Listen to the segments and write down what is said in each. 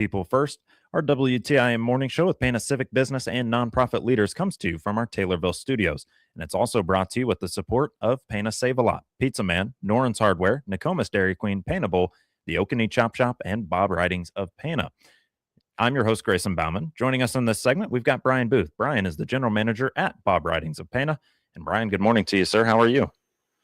People First, our WTIM morning show with Pana civic business and nonprofit leaders comes to you from our Taylorville studios. And it's also brought to you with the support of Pana Save a Lot, Pizza Man, Noren's Hardware, Nokomis Dairy Queen, Pana Bowl, the Okanee Chop Shop, and Bob Ridings of Pana. I'm your host, Grayson Bauman. Joining us in this segment, we've got Brian Booth. Brian is the general manager at Bob Ridings of Pana. And Brian, good morning to you, sir. How are you?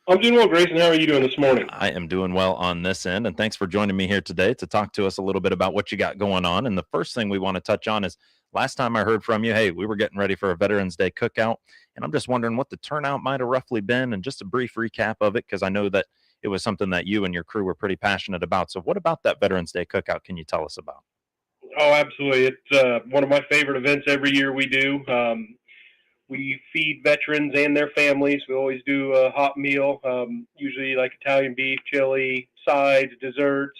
I'm doing well, Grayson. How are you doing this morning? I am doing well on this end, and thanks for joining me here today to talk to us a little bit about what you got going on. And the first thing we want to touch on is last time I heard from you, hey, we were getting ready for a Veterans Day cookout, and I'm just wondering what the turnout might have roughly been and just a brief recap of it, because I know that it was something that you and your crew were pretty passionate about. So what about that Veterans Day cookout can you tell us about? Oh, absolutely. It's one of my favorite events every year we do. We feed veterans and their families. We always do a hot meal, usually like Italian beef, chili, sides, desserts,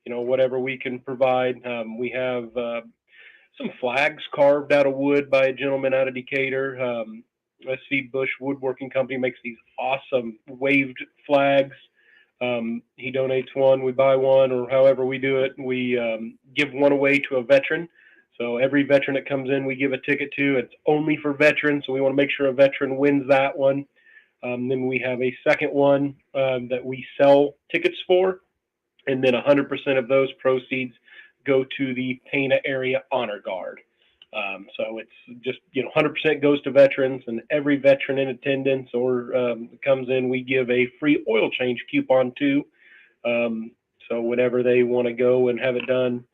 whatever we can provide. We have some flags carved out of wood by a gentleman out of Decatur. S.C. Bush Woodworking Company makes these awesome waved flags. He donates one, we buy one, or however we do it. We give one away to a veteran. So every veteran that comes in, we give a ticket to. It's only for veterans, so we want to make sure a veteran wins that one. Then we have a second one that we sell tickets for, and then 100% of those proceeds go to the Pana Area Honor Guard. So it's just 100% goes to veterans, and every veteran in attendance or comes in, we give a free oil change coupon to. So whenever they want to go and have it done.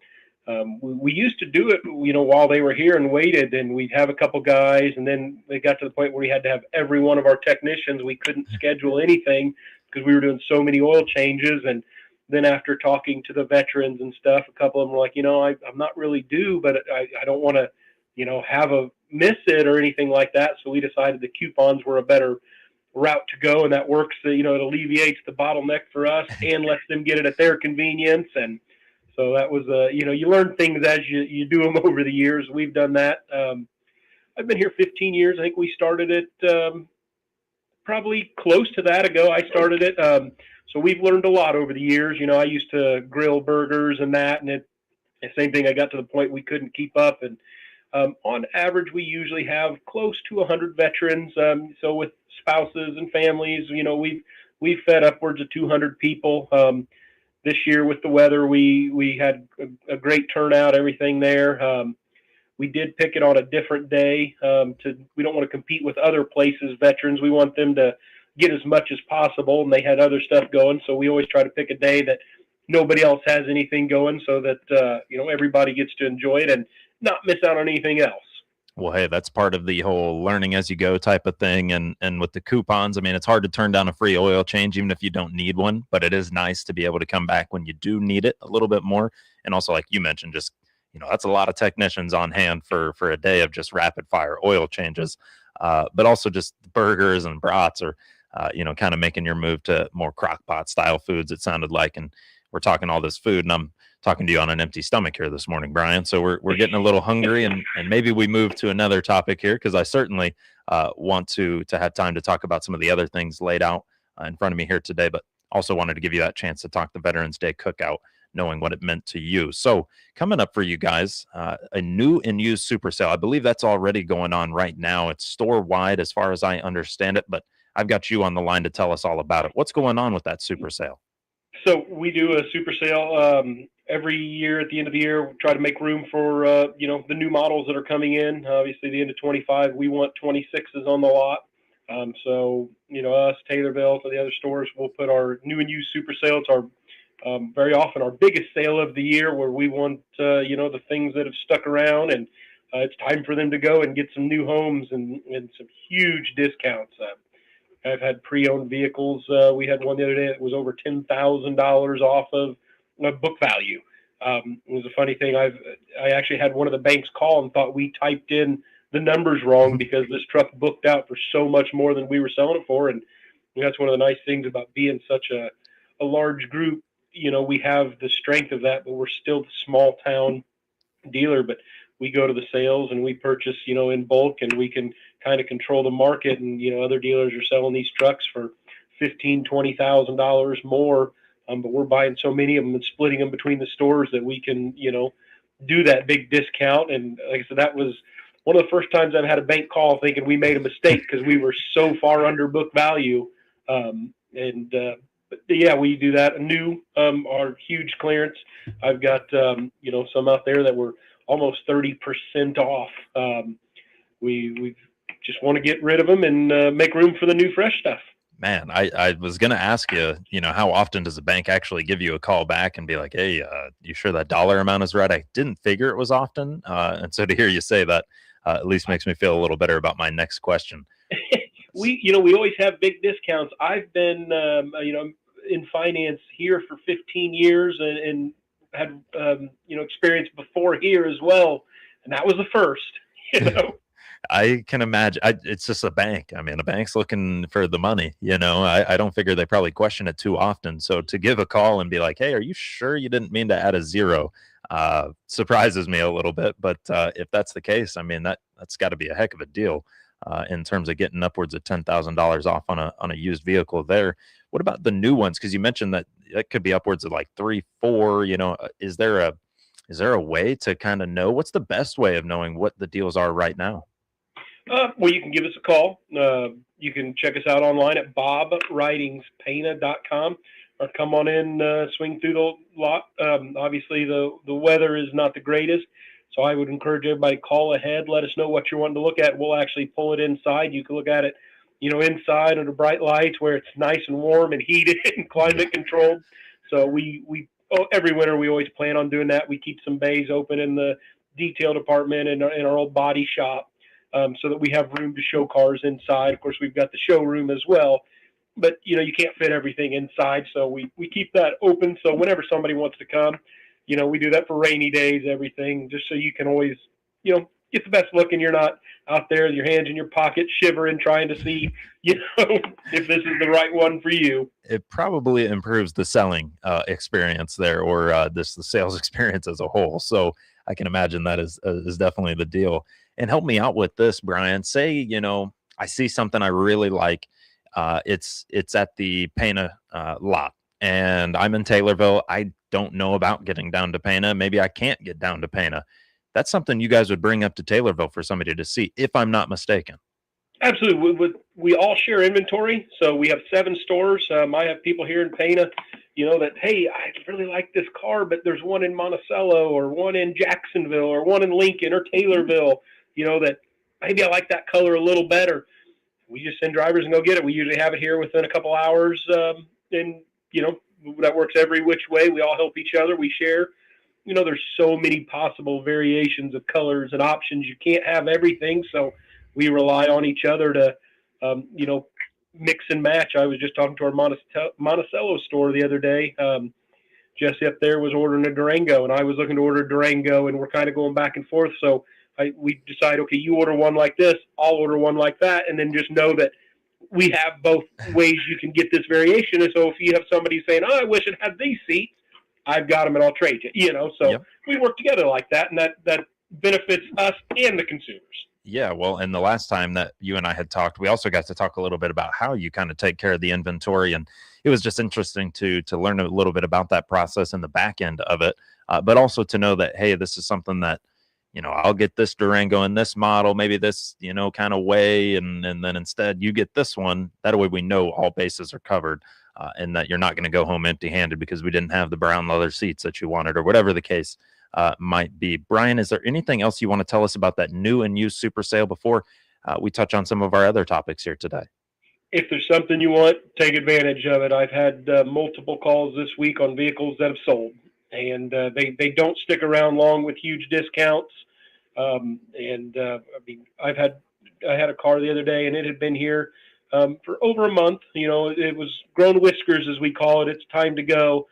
We used to do it, while they were here and waited, and we'd have a couple guys, and then they got to the point where we had to have every one of our technicians. We couldn't schedule anything because we were doing so many oil changes. And then after talking to the veterans and stuff, a couple of them were like, I'm not really due, but I don't want to, have a miss it or anything like that. So we decided the coupons were a better route to go, and that works. It alleviates the bottleneck for us and lets them get it at their convenience. And so that was, you learn things as you do them over the years. We've done that. I've been here 15 years. I think we started it probably close to that ago. I started it. So we've learned a lot over the years. I used to grill burgers and that, and the same thing. I got to the point we couldn't keep up. And on average, we usually have close to 100 veterans. So with spouses and families, we've fed upwards of 200 people. This year with the weather, we had a great turnout, everything there. We did pick it on a different day. We don't want to compete with other places' veterans. We want them to get as much as possible, and they had other stuff going. So we always try to pick a day that nobody else has anything going, so that everybody gets to enjoy it and not miss out on anything else. Well, hey, that's part of the whole learning as you go type of thing. And with the coupons, I mean, it's hard to turn down a free oil change, even if you don't need one, but it is nice to be able to come back when you do need it a little bit more. And also, like you mentioned, just, that's a lot of technicians on hand for a day of just rapid fire oil changes. But also just burgers and brats or, kind of making your move to more crock pot style foods, it sounded like. And we're talking all this food, and I'm talking to you on an empty stomach here this morning, Brian. So we're getting a little hungry, and maybe we move to another topic here, because I certainly want to have time to talk about some of the other things laid out in front of me here today, but also wanted to give you that chance to talk the Veterans Day cookout, knowing what it meant to you. So coming up for you guys, a new and used super sale. I believe that's already going on right now. It's store wide as far as I understand it, but I've got you on the line to tell us all about it. What's going on with that super sale? So we do a super sale every year. At the end of the year, we try to make room for the new models that are coming in. Obviously, the end of 25, we want 26s on the lot. So us, Taylorville, for the other stores, we'll put our new and used super sale. It's our very often our biggest sale of the year, where we want the things that have stuck around, and it's time for them to go and get some new homes and some huge discounts. I've had pre-owned vehicles. We had one the other day that was over $10,000 off of book value. It was a funny thing. I actually had one of the banks call and thought we typed in the numbers wrong, because this truck booked out for so much more than we were selling it for. And that's one of the nice things about being such a large group. We have the strength of that, but we're still the small town dealer. But we go to the sales and we purchase, in bulk, and we can kind of control the market. And, other dealers are selling these trucks for $15,000, $20,000 more but we're buying so many of them and splitting them between the stores that we can, do that big discount. And like I said, that was one of the first times I've had a bank call thinking we made a mistake because we were so far under book value. But yeah, we do that. New, our huge clearance. I've got, some out there that were almost 30% off. We just want to get rid of them and make room for the new fresh stuff. Man, I was going to ask you, how often does a bank actually give you a call back and be like, hey, you sure that dollar amount is right? I didn't figure it was often. And so to hear you say that at least makes me feel a little better about my next question. We always have big discounts. I've been, in finance here for 15 years and had, experience before here as well. And that was the first. I can imagine. It's just a bank. I mean, a bank's looking for the money. I don't figure they probably question it too often. So to give a call and be like, "Hey, are you sure you didn't mean to add a zero?" Surprises me a little bit. But if that's the case, I mean that's got to be a heck of a deal in terms of getting upwards of $10,000 off on a used vehicle. There. What about the new ones? Because you mentioned that could be upwards of like 3, 4. Is there a way to kind of know what's the best way of knowing what the deals are right now? Well, you can give us a call. You can check us out online at bobwritingspana.com or come on in, swing through the lot. Obviously, the weather is not the greatest, so I would encourage everybody to call ahead. Let us know what you're wanting to look at. We'll actually pull it inside. You can look at it, inside under bright lights where it's nice and warm and heated and climate controlled. So every winter we always plan on doing that. We keep some bays open in the detail department in our old body shop. So that we have room to show cars inside. Of course, we've got the showroom as well, but you can't fit everything inside. So we keep that open. So whenever somebody wants to come, we do that for rainy days, everything, just so you can always, get the best look and you're not out there with your hands in your pocket shivering, trying to see, if this is the right one for you. It probably improves the selling experience there or the sales experience as a whole. So I can imagine that is definitely the deal. And help me out with this, Brian. Say, I see something I really like. It's at the Pana lot, and I'm in Taylorville. I don't know about getting down to Pana. Maybe I can't get down to Pana. That's something you guys would bring up to Taylorville for somebody to see, if I'm not mistaken. Absolutely. We all share inventory. So we have 7 stores. I have people here in Pana, that, hey, I really like this car, but there's one in Monticello or one in Jacksonville or one in Lincoln or Taylorville, that maybe I like that color a little better. We just send drivers and go get it. We usually have it here within a couple hours. And, that works every which way. We all help each other. We share. There's so many possible variations of colors and options. You can't have everything. So we rely on each other to, mix and match. I was just talking to our Monticello store the other day. Jesse up there was ordering a Durango, and I was looking to order a Durango, and we're kind of going back and forth. So we decide, okay, you order one like this, I'll order one like that, and then just know that we have both ways you can get this variation. And so if you have somebody saying, oh, I wish it had these seats, I've got them and I'll trade you, So yep. We work together like that, and that benefits us and the consumers. Yeah, well, and the last time that you and I had talked, we also got to talk a little bit about how you kind of take care of the inventory, and it was just interesting to learn a little bit about that process and the back end of it, but also to know that, hey, this is something that, I'll get this Durango in this model, maybe this, kind of way, and then instead you get this one. That way we know all bases are covered, and that you're not going to go home empty-handed because we didn't have the brown leather seats that you wanted or whatever the case might be. Brian, is there anything else you want to tell us about that new and used super sale before we touch on some of our other topics here today? If there's something you want, take advantage of it. I've had multiple calls this week on vehicles that have sold, and they don't stick around long with huge discounts. I had a car the other day, and it had been here for over a month. It was grown whiskers, as we call it. It's time to go.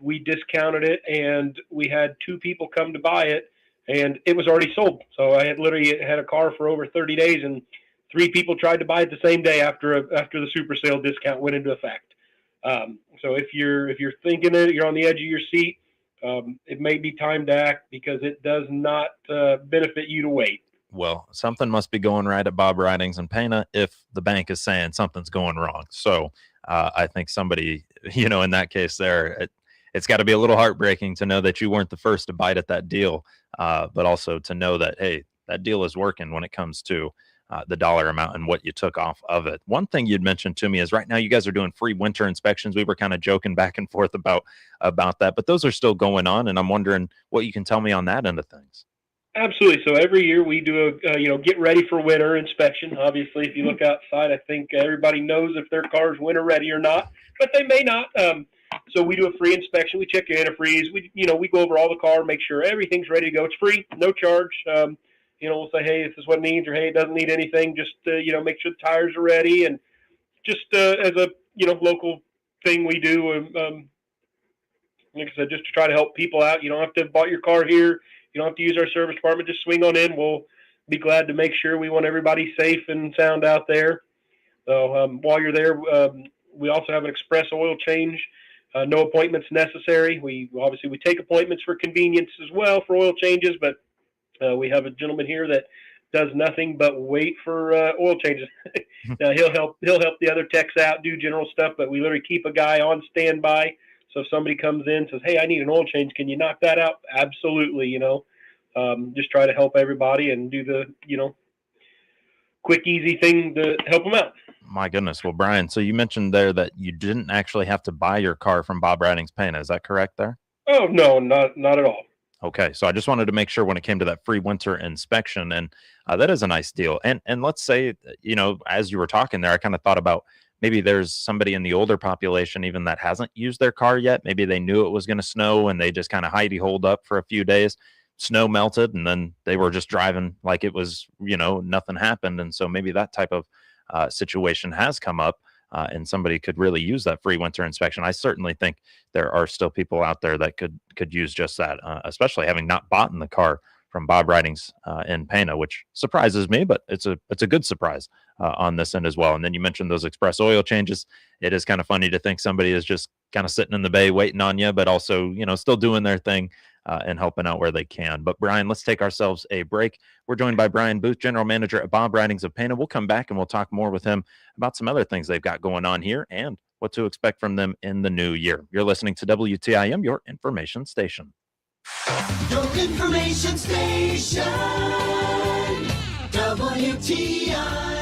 We discounted it, and we had 2 people come to buy it, and it was already sold. So I had literally had a car for over 30 days, and 3 people tried to buy it the same day after the super sale discount went into effect. So if you're thinking it, you're on the edge of your seat, it may be time to act, because it does not benefit you to wait. Well, something must be going right at Bob Ridings and Pana if the bank is saying something's going wrong. So I think somebody, in that case there, it's got to be a little heartbreaking to know that you weren't the first to bite at that deal, but also to know that, hey, that deal is working when it comes to the dollar amount and what you took off of it. One thing you'd mentioned to me is right now you guys are doing free winter inspections. We were kind of joking back and forth about that, but those are still going on, and I'm wondering what you can tell me on that end of things. Absolutely. So every year we do a get ready for winter inspection. Obviously, if you look outside, I think everybody knows if their car's winter ready or not, but they may not. So we do a free inspection. We check your antifreeze. We go over all the car, make sure everything's ready to go. It's free, no charge. We'll say, hey, this is what it needs, or hey, it doesn't need anything. Just make sure the tires are ready, and just as a local thing we do. Like I said, just to try to help people out. You don't have to have bought your car here. You don't have to use our service department. Just swing on in. We'll be glad to make sure. We want everybody safe and sound out there. So while you're there, we also have an express oil change. No appointments necessary. We take appointments for convenience as well for oil changes, but we have a gentleman here that does nothing but wait for oil changes. Now he'll help the other techs out, do general stuff, but we literally keep a guy on standby. So if somebody comes in and says, "Hey, I need an oil change. Can you knock that out?" Absolutely. Just try to help everybody and do the quick, easy thing to help them out. My goodness. Well, Brian, so you mentioned there that you didn't actually have to buy your car from Bob Riding's Pana. Is that correct there? Oh no, not at all. Okay, so I just wanted to make sure when it came to that free winter inspection, and that is a nice deal. And let's say, as you were talking there, I kind of thought about maybe there's somebody in the older population even that hasn't used their car yet. Maybe they knew it was going to snow and they just kind of hidey hold up for a few days. Snow melted, and then they were just driving like it was, nothing happened. And so maybe that type of situation has come up. And somebody could really use that free winter inspection. I certainly think there are still people out there that could use just that, especially having not bought in the car from Bob Ridings in Pana, which surprises me, but it's a good surprise on this end as well. And then you mentioned those express oil changes. It is kind of funny to think somebody is just kind of sitting in the bay waiting on you, but also still doing their thing and helping out where they can. But Brian, let's take ourselves a break. We're joined by Brian Booth, General Manager at Bob Ridings of Pana. We'll come back and we'll talk more with him about some other things they've got going on here and what to expect from them in the new year. You're listening to WTIM, your information station. Your information station, WTIM.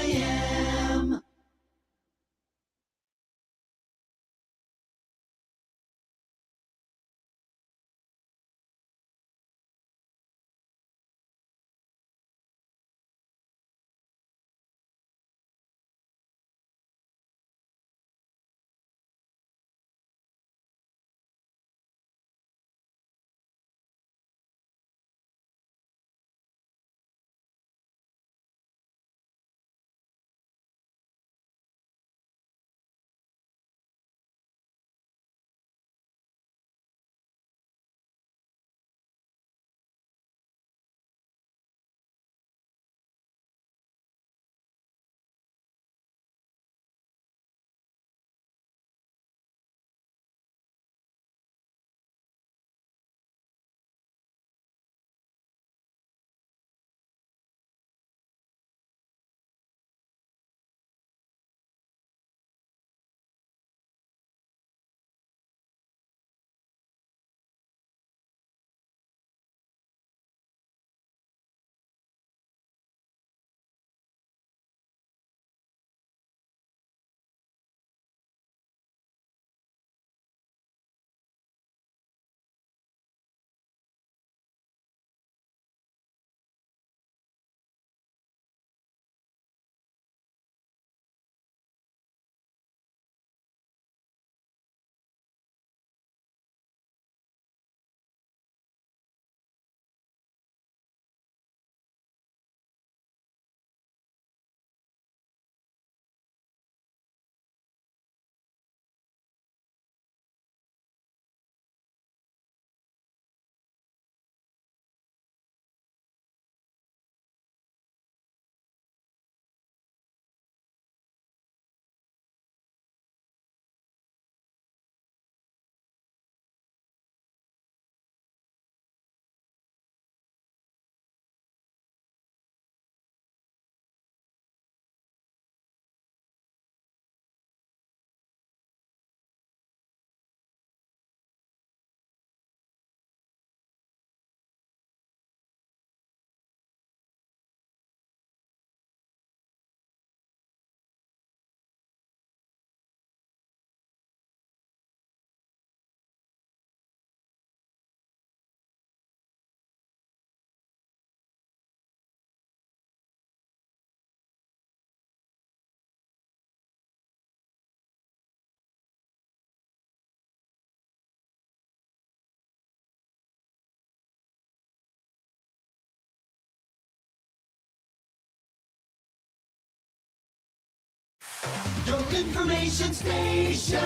Your information station.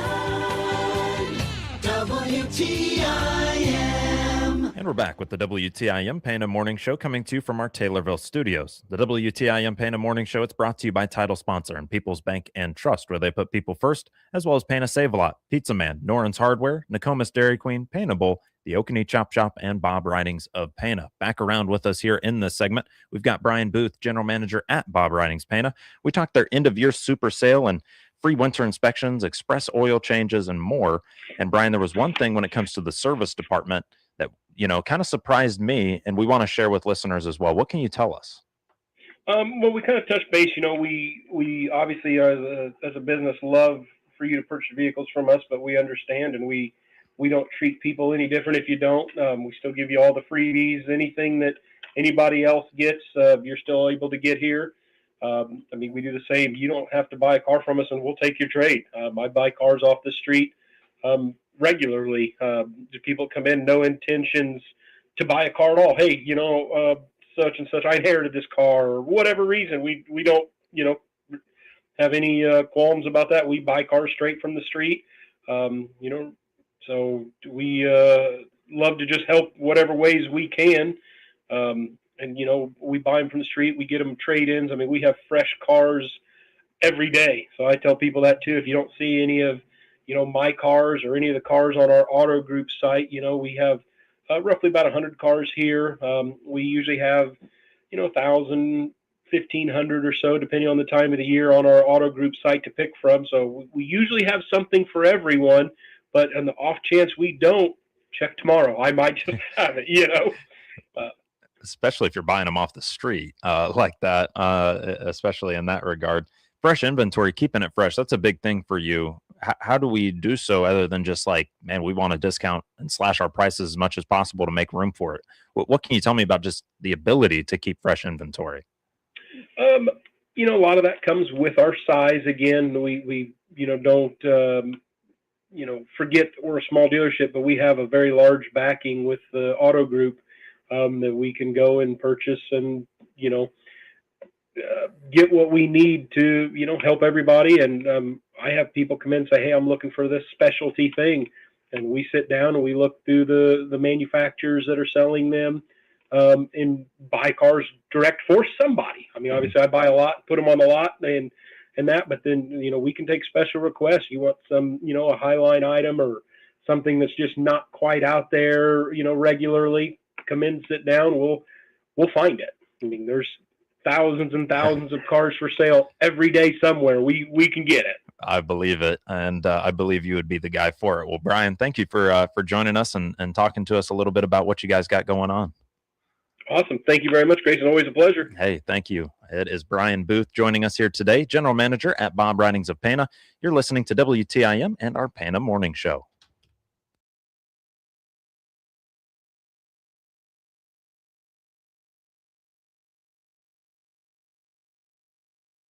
WTIM. And we're back with the WTIM Pana Morning Show coming to you from our Taylorville studios. The WTIM Pana Morning Show, it's brought to you by title sponsor and People's Bank and Trust, where they put people first, as well as Pana Save-A-Lot, Pizza Man, Noren's Hardware, Nokomis Dairy Queen, Pana Bowl, the Okanee Chop Shop, and Bob Ridings of Pana. Back around with us here in this segment, we've got Brian Booth, General Manager at Bob Ridings Pana. We talked their end-of-year super sale and free winter inspections, express oil changes, and more. And Brian, there was one thing when it comes to the service department that, kind of surprised me, and we want to share with listeners as well. What can you tell us? Well, we kind of touched base. We obviously as a business love for you to purchase vehicles from us, but we understand and we don't treat people any different if you don't. We still give you all the freebies, anything that anybody else gets, you're still able to get here. We do the same. You don't have to buy a car from us and we'll take your trade. I buy cars off the street regularly. Do people come in, no intentions to buy a car at all? Hey, such and such, I inherited this car or whatever reason. We don't, have any qualms about that. We buy cars straight from the street. So we love to just help whatever ways we can. We buy them from the street. We get them trade-ins. We have fresh cars every day. So I tell people that too. If you don't see any of, my cars or any of the cars on our auto group site, we have roughly about 100 cars here. We usually have, 1,000, 1,500 or so, depending on the time of the year on our auto group site to pick from. So we usually have something for everyone, but on the off chance we don't, check tomorrow. I might just have it, Especially if you're buying them off the street like that, especially in that regard. Fresh inventory, keeping it fresh, that's a big thing for you. How do we do so other than just like, man, we want to discount and slash our prices as much as possible to make room for it? What can you tell me about just the ability to keep fresh inventory? A lot of that comes with our size. Again, we don't, forget we're a small dealership, but we have a very large backing with the auto group that we can go and purchase and, get what we need to, help everybody. And I have people come in and say, hey, I'm looking for this specialty thing. And we sit down and we look through the manufacturers that are selling them and buy cars direct for somebody. Obviously I buy a lot, put them on the lot and that, but then, we can take special requests. You want some, a highline item or something that's just not quite out there, regularly. Come in, sit down, we'll find it. There's thousands and thousands of cars for sale every day somewhere. We can get it. I believe it, and I believe you would be the guy for it. Well, Brian, thank you for joining us and talking to us a little bit about what you guys got going on. Awesome. Thank you very much, Grace. It's always a pleasure. Hey, thank you. It is Brian Booth joining us here today, General Manager at Bob Ridings of Pana. You're listening to WTIM and our Pana Morning Show.